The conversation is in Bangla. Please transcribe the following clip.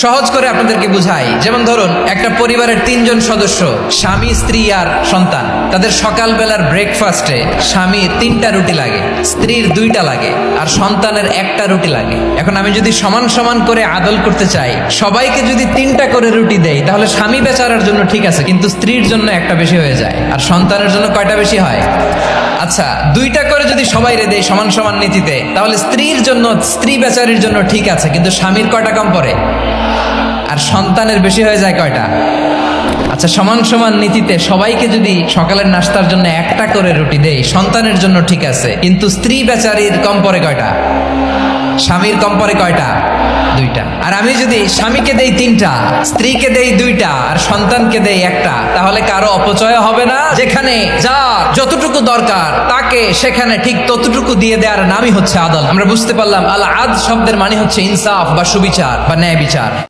সহজ করে আপনাদেরকে বুঝাই। যেমন ধরুন, একটা পরিবারের 3 জন সদস্য, স্বামী, স্ত্রী আর সন্তান। তাদের সকালবেলার ব্রেকফাস্টে স্বামীর 3টা রুটি লাগে, স্ত্রীর 2টা লাগে, আর সন্তানের 1টা রুটি লাগে। এখন আমি যদি সমান সমান করে আদল করতে চাই, সবাইকে যদি 3টা করে রুটি দেই, তাহলে স্বামী বেচারার জন্য ঠিক আছে, কিন্তু স্ত্রীর জন্য একটা বেশি হয়ে যায়। আর সন্তানের জন্য কয়টা বেশি হয়? আচ্ছা, 2টা করে যদি সবাই দেই সমান সমান নীতিতে, তাহলে স্ত্রীর জন্য, স্ত্রী বেচারির জন্য ঠিক আছে, কিন্তু স্বামীর কয়টা কম পড়ে? আর সন্তানের বেশি হয়ে যায় কয়টা? আচ্ছা, সমান সমান নীতিতে সবাইকে যদি সকালের নাস্তার জন্য 1টা করে রুটি দেই, সন্তানের জন্য ঠিক আছে, কিন্তু স্ত্রী বেচারির কম পড়ে কয়টা? স্বামীর কম পড়ে কয়টা? 2টা। আর আমি যদি স্বামীকে দেই 3টা, স্ত্রীকে দেই 2টা, আর সন্তানকে দেই 1টা, তাহলে কারো অপচয় হবে না। যেখানে যা যতটুকু দরকার তাকে সেখানে ঠিক ততটুকু দিয়ে দেওয়ার নামই হচ্ছে আদল। আমরা বুঝতে পারলাম আল আদ শব্দের মানে হচ্ছে ইনসাফ বা সুবিচার বা ন্যায় বিচার।